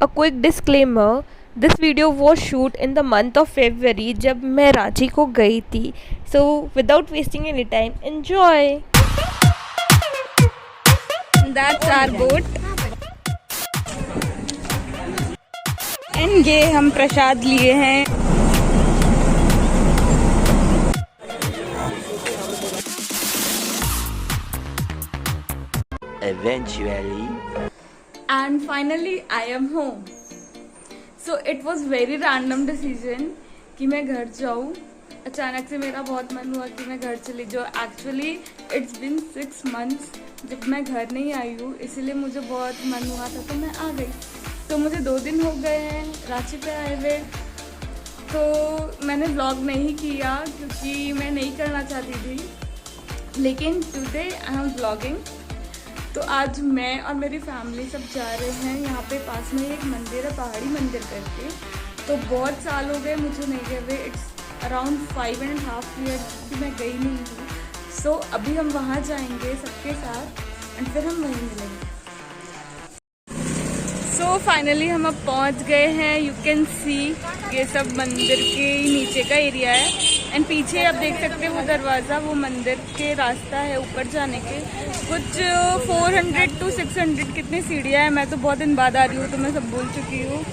A quick disclaimer, this video was shoot in the month of February जब मैं रांची को गई थी. So without wasting any time, enjoy. That's our boat. And ये हम प्रसाद लिए हैं. Eventually. And finally I am home. So it was very random decision कि मैं घर जाऊँ. अचानक से मेरा बहुत मन हुआ कि मैं घर चली जाऊँ. Actually it's been 6 months जब मैं घर नहीं आई हूँ, इसीलिए मुझे बहुत मन हुआ था तो मैं आ गई. तो मुझे 2 दिन हो गए हैं रांची पे आए हुए. तो मैंने व्लॉग नहीं किया क्योंकि मैं नहीं करना चाहती थी, लेकिन टुडे आई एम व्लॉगिंग. तो आज मैं और मेरी फैमिली सब जा रहे हैं. यहाँ पे पास में एक मंदिर है, पहाड़ी मंदिर करके. तो बहुत साल हो गए मुझे नहीं गए हुए. इट्स अराउंड 5.5 ईयर्स कि मैं गई नहीं हूँ. सो अभी हम वहाँ जाएंगे सबके साथ एंड फिर हम वहीं मिलेंगे. सो फाइनली हम अब पहुँच गए हैं. यू कैन सी ये सब मंदिर के नीचे का एरिया है. एंड पीछे आप देख सकते हैं वो दरवाज़ा, वो मंदिर के रास्ता है ऊपर जाने के. कुछ 400 to 600 कितनी सीढ़ियाँ हैं. मैं तो बहुत दिन बाद आ रही हूँ तो मैं सब भूल चुकी हूँ.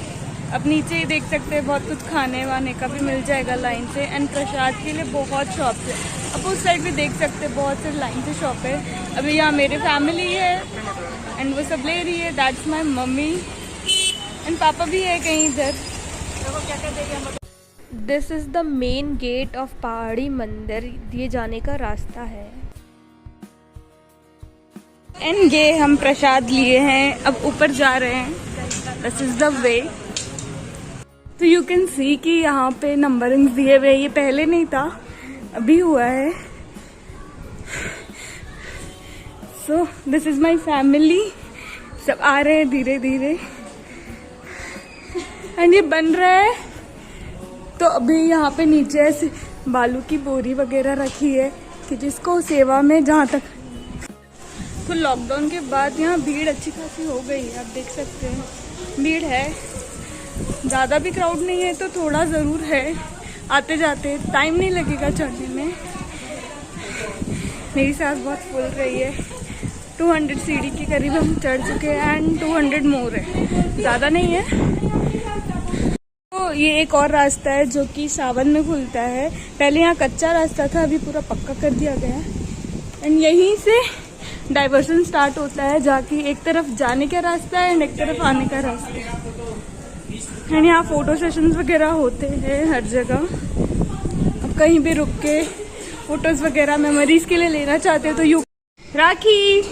अब नीचे ही देख सकते हैं बहुत कुछ खाने वाने का भी मिल जाएगा लाइन से. एंड प्रसाद के लिए बहुत शॉप है. अब उस साइड भी देख सकते हैं बहुत से लाइन से शॉप है. अभी यहाँ मेरी फैमिली है एंड वो सब ले रही है. दैट्स माई मम्मी एंड पापा भी है कहीं इधर. This is the main gate of पहाड़ी मंदिर. ये जाने का रास्ता है. एंड ये हम प्रसाद लिए हैं, अब ऊपर जा रहे हैं. This is the way. तो यू कैन सी कि यहाँ पे नंबरिंग दिए हुए. ये पहले नहीं था, अभी हुआ है. So this is my family. सब आ रहे हैं धीरे धीरे. एंड ये बन रहा है. तो अभी यहाँ पे नीचे ऐसे बालू की बोरी वगैरह रखी है कि जिसको सेवा में जहाँ तक. तो लॉकडाउन के बाद यहाँ भीड़ अच्छी खासी हो गई है. आप देख सकते हैं भीड़ है. ज़्यादा भी क्राउड नहीं है तो थोड़ा ज़रूर है. आते जाते टाइम नहीं लगेगा चढ़ने में. मेरी सांस बहुत फूल रही है. 200 सीढ़ी के करीब हम चढ़ चुके हैं एंड 200 मोर है, ज़्यादा नहीं है. तो ये एक और रास्ता है जो कि सावन में खुलता है. पहले यहाँ कच्चा रास्ता था, अभी पूरा पक्का कर दिया गया है. एंड यहीं से डाइवर्सन स्टार्ट होता है, जाके एक तरफ जाने का रास्ता है एंड एक तरफ आने का रास्ता है. एंड यहाँ फोटो सेशंस वगैरह होते हैं हर जगह. अब कहीं भी रुक के फोटोज वगैरह मेमोरीज के लिए लेना चाहते हो तो यू. राखी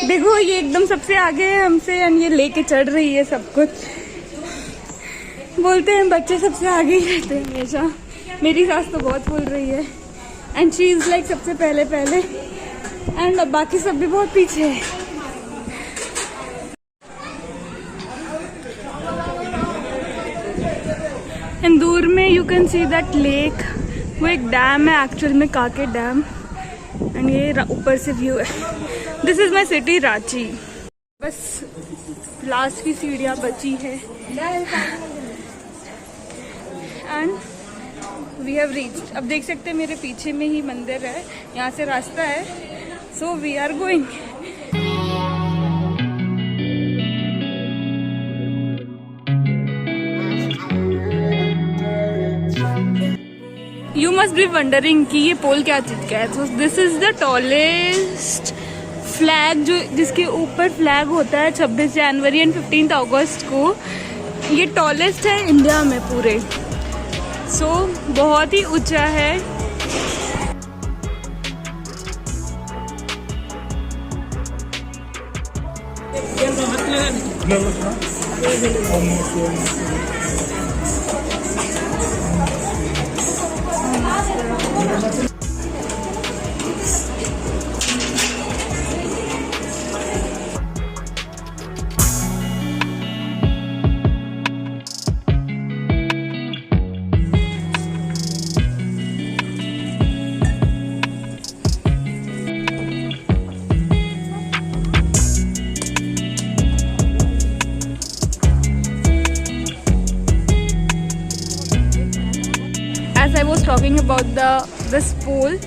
देखो ये एकदम सबसे आगे है हमसे एंड ये लेके चढ़ रही है सब कुछ. बोलते हैं बच्चे सबसे आगे ही रहते हैं हमेशा. मेरी सास तो बहुत बोल रही है एंड शी इज लाइक सबसे पहले पहले एंड बाकी सब भी बहुत पीछे है. एंड दूर में you can see that lake. वो एक डैम है एक्चुअल में, काके डैम. एंड ये ऊपर से व्यू है. This is my city Ranchi. बस लास्ट की सीढ़ियाँ बची है एंड वी हैव रीच्ड. अब देख सकते हैं मेरे पीछे में ही मंदिर है, यहाँ से रास्ता है. So we are going. You must be wondering कि ये पोल क्या चीज का है. तो this is the tallest flag जो जिसके ऊपर फ्लैग होता है 26 जनवरी एंड 15 अगस्त को. ये टॉलेस्ट है इंडिया में पूरे. सो बहुत ही ऊंचा है. was talking about this pole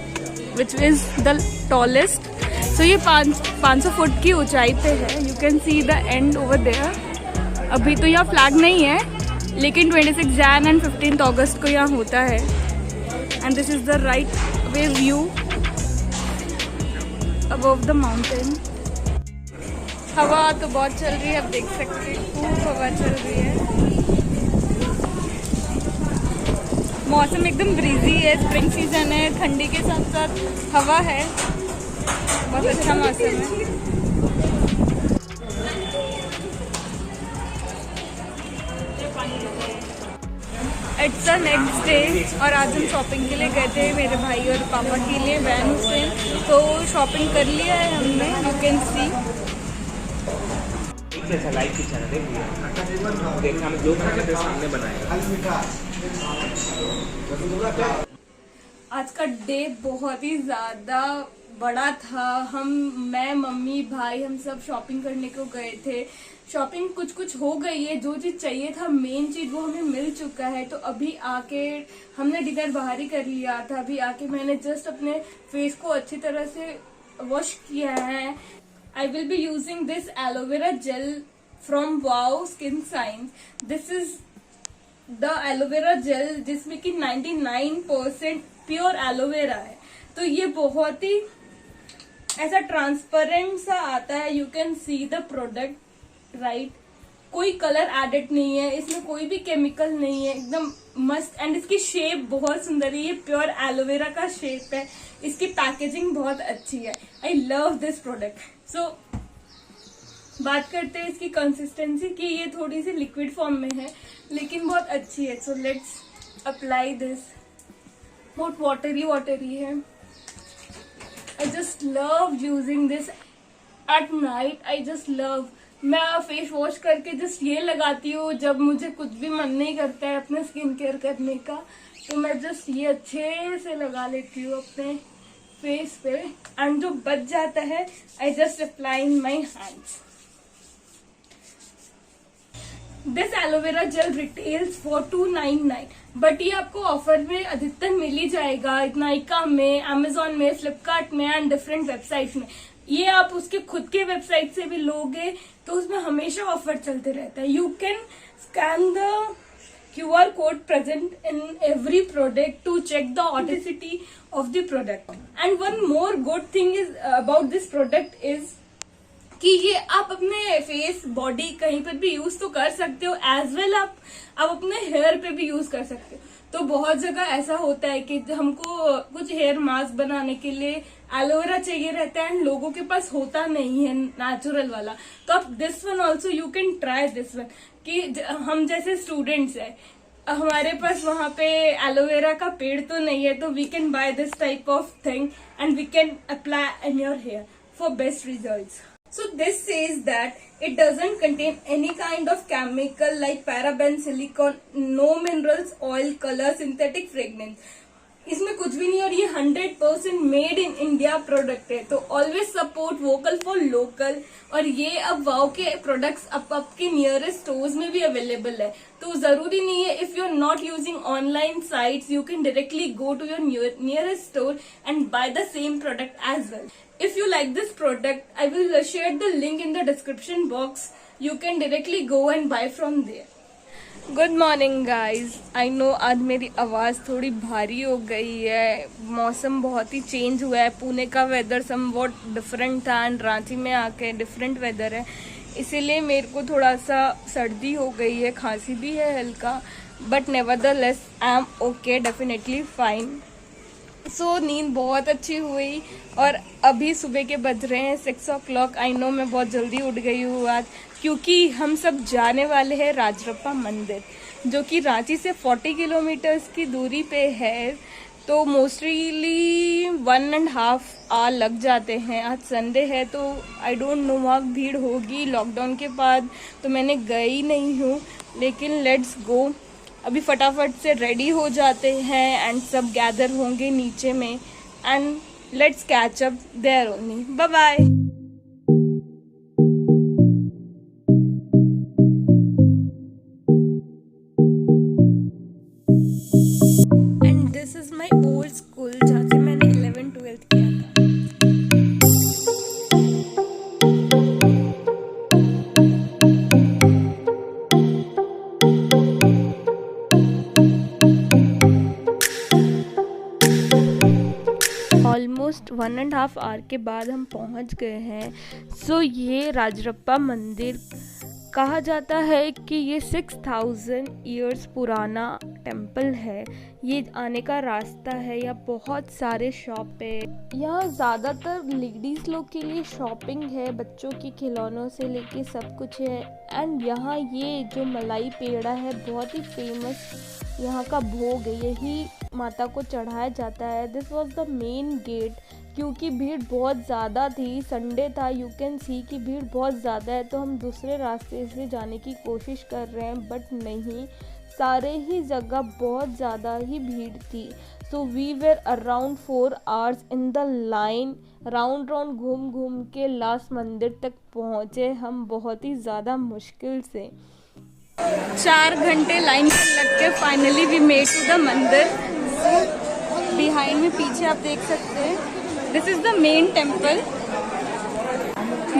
which is the tallest. So ये 500 फुट की ऊंचाई पे है. You can see the end over there. अभी तो यहाँ फ्लैग नहीं है, लेकिन 26 जैन एंड 15 अगस्त को यहाँ होता है. And this is the right way view above the mountain. हवा तो बहुत चल रही है, आप देख सकते हैं खूब हवा चल रही है. मौसम एकदम ब्रीजी है, स्प्रिंग सीजन है, ठंडी के साथ साथ हवा है, बहुत अच्छा मौसम है. इट्स द नेक्स्ट डे और आज हम शॉपिंग के लिए गए थे मेरे भाई और पापा के लिए वैन से. तो शॉपिंग कर लिया है हमने. यू कैन सी लाइव की चैनल देखना हमें जो सामने बनाएगा. आज का डे बहुत ही ज़्यादा बड़ा था. मैं मम्मी भाई हम सब शॉपिंग करने को गए थे. शॉपिंग कुछ हो गई है. जो चीज चाहिए था मेन चीज वो हमें मिल चुका है. तो अभी आके हमने डिनर बाहर ही कर लिया था. अभी आके मैंने जस्ट अपने फेस को अच्छी तरह से वॉश किया है. I will be using this aloe vera gel from wow skin science. This is the aloe vera gel जिसमें कि 99% प्योर एलोवेरा है. तो ये बहुत ही ऐसा ट्रांसपेरेंट सा आता है. You can see the product right. कोई कलर एडेड नहीं है इसमें, कोई भी केमिकल नहीं है, एकदम मस्त. एंड इसकी शेप बहुत सुंदर है. ये प्योर एलोवेरा का शेप है. इसकी पैकेजिंग बहुत अच्छी है. I love this product. So बात करते हैं इसकी कंसिस्टेंसी की. ये थोड़ी सी लिक्विड फॉर्म में है लेकिन बहुत अच्छी है. So let's apply this. बहुत वाटरी है. I just love using this at night. I just love. मैं फेस वॉश करके जस्ट ये लगाती हूँ जब मुझे कुछ भी मन नहीं करता है अपने स्किन केयर करने का. तो मैं जस्ट ये अच्छे से लगा लेती हूँ अपने फेस पे. एंड जो बच जाता है I just apply in my hands. This aloe vera gel retails for 299. But ये आपको ऑफर में अधिकतर मिल ही जाएगा. नाइका में, अमेजोन में, फ्लिपकार्ट में एंड डिफरेंट वेबसाइट्स में. ये आप उसके खुद के वेबसाइट से भी लोगे तो उसमें हमेशा ऑफर चलते रहता है. You can scan the QR code present in every product to check the authenticity of the product. And one more good thing is about this product is कि ये आप अपने फेस बॉडी कहीं पर भी यूज तो कर सकते हो. एज वेल आप अपने हेयर पे भी यूज कर सकते हो. तो बहुत जगह ऐसा होता है कि हमको कुछ हेयर मास्क बनाने के लिए एलोवेरा चाहिए रहता है एंड लोगों के पास होता नहीं है नेचुरल वाला. तो आप this one also you can try this one. कि हम जैसे स्टूडेंट्स है, हमारे पास वहां पे एलोवेरा का पेड़ तो नहीं है, तो we can buy this type of thing and we can apply in your hair for best results. So this says that it doesn't contain any kind of chemical like paraben, silicone, no minerals, oil, color, synthetic fragrance. इसमें कुछ भी नहीं. और ये 100% made in India product है. तो always support vocal for local. और ये अब वाओ के प्रोडक्ट्स आपके नियरेस्ट स्टोर्स में भी अवेलेबल है. तो जरूरी नहीं है. If you are not using online sites you can directly go to your nearest store and buy the same product as well. If you like this product, I will share the link in the description box. You can directly go and buy from there. Good morning guys. I know आज मेरी आवाज़ थोड़ी भारी हो गई है. मौसम बहुत ही चेंज हुआ है. पुणे का वेदर समवॉट डिफरेंट था एंड रांची में आके डिफरेंट वेदर है. इसीलिए मेरे को थोड़ा सा सर्दी हो गई है, खांसी भी है हल्का. But nevertheless I am okay, definitely fine. So नींद बहुत अच्छी हुई और अभी सुबह के बज रहे हैं 6 o'clock. आई नो मैं बहुत जल्दी उठ गई हूँ आज, क्योंकि हम सब जाने वाले हैं राजरप्पा मंदिर जो कि रांची से 40 किलोमीटर्स की दूरी पे है. तो मोस्टली 1.5 आवर लग जाते हैं. आज संडे है तो आई डोंट नो वहाँ भीड़ होगी. लॉकडाउन के बाद तो मैंने गई नहीं हूँ, लेकिन लेट्स गो. अभी फटाफट से रेडी हो जाते हैं एंड सब गैदर होंगे नीचे में and let's catch up there only. Bye bye. And this almost 1.5 hour के बाद हम पहुंच गए हैं। सो ये राजरप्पा मंदिर कहा जाता है कि ये 6000 ईयर्स पुराना टेम्पल है। ये आने का रास्ता है, यहाँ बहुत सारे शॉप है। यहाँ ज़्यादातर लेडीज़ लोग के लिए शॉपिंग है, बच्चों के खिलौनों से लेके सब कुछ है। एंड यहाँ ये जो मलाई पेड़ा है बहुत ही फेमस यहाँ का भोग है, यही माता को चढ़ाया जाता है। This was the main gate, क्योंकि भीड़ बहुत ज़्यादा थी, संडे था, यू कैन सी कि भीड़ बहुत ज़्यादा है। तो हम दूसरे रास्ते से जाने की कोशिश कर रहे हैं, बट नहीं, सारे ही जगह बहुत ज़्यादा ही भीड़ थी। So we were around 4 hours in the line, round घूम घूम के लास्ट मंदिर तक पहुँचे हम, बहुत ही ज़्यादा मुश्किल से। 4 घंटे लाइन में लग के finally we made to the मंदिर। बिहाइंड में पीछे आप देख सकते हैं, this is the main temple,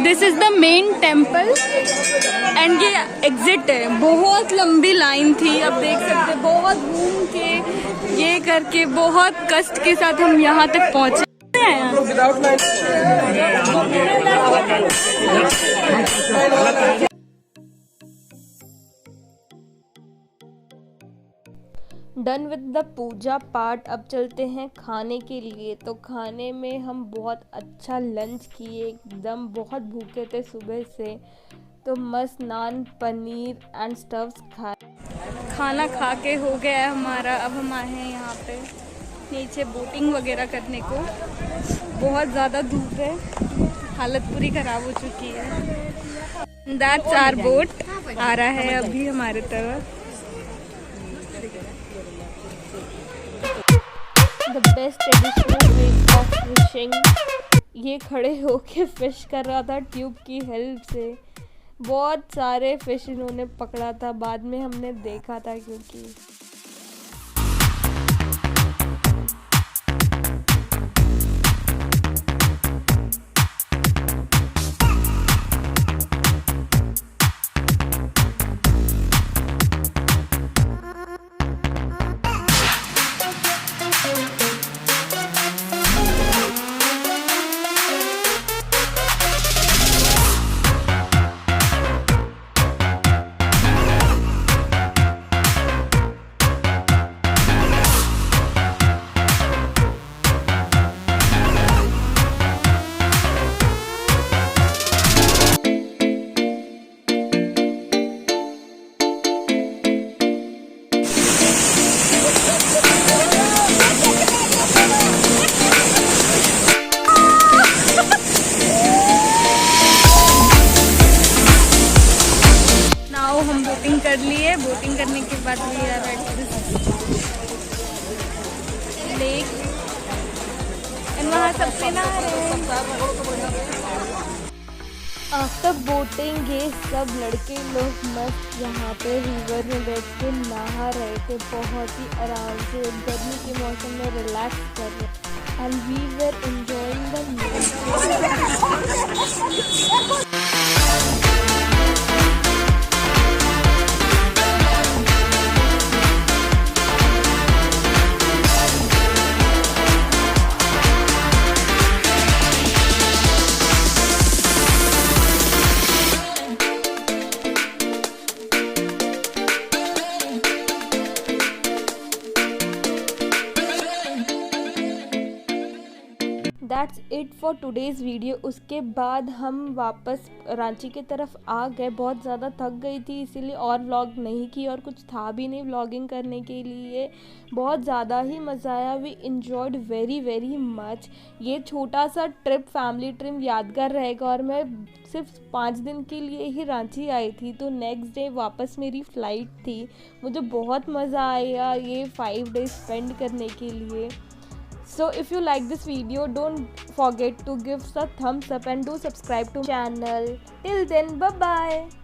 this is the main temple and ये एग्जिट है। बहुत लंबी लाइन थी, आप देख सकते हैं, बहुत घूम के ये करके बहुत कष्ट के साथ हम यहाँ तक पहुँचे हैं। Done with the puja part, अब चलते हैं खाने के लिए। तो खाने में हम बहुत अच्छा लंच किए, एकदम बहुत भूखे थे सुबह से, तो मस्त नान पनीर एंड स्टफ्स खाए। खाना खा के हो गया है हमारा। अब हम आए हैं यहाँ पे नीचे बोटिंग वगैरह करने को। बहुत ज़्यादा धूप है, हालत पूरी ख़राब हो चुकी है। दैट्स आवर बोट आ रहा है अभी हमारे तरफ। The best traditional way of fishing, ये खड़े होके फिश कर रहा था ट्यूब की हेल्प से। बहुत सारे फिश इन्होंने पकड़ा था, बाद में हमने देखा था क्योंकि हम बोटिंग कर लिए। बोटिंग करने के बाद भी लेक एंड वहाँ सबसे नहा रहे हैं। आफ्टर बोटिंग ये सब लड़के लोग मस्त यहाँ पे रिवर में बैठ के नहा रहे थे, बहुत ही आराम से गर्मी के मौसम में रिलैक्स कर रहे, and we were enjoying the that's it for today's video. उसके बाद हम वापस रांची की तरफ आ गए। बहुत ज़्यादा थक गई थी, इसीलिए और व्लॉग नहीं की, और कुछ था भी नहीं व्लॉगिंग करने के लिए। बहुत ज़्यादा ही मज़ा आया, we enjoyed very very much. ये छोटा सा ट्रिप, फैमिली ट्रिप यादगार रहेगा। और मैं सिर्फ 5 दिन के लिए ही रांची आई थी, तो नेक्स्ट डे वापस मेरी फ़्लाइट थी। मुझे बहुत मज़ा आया ये 5 डेज स्पेंड करने के लिए। So if you like this video, don't forget to give a thumbs up and do subscribe to channel. Till then, bye bye.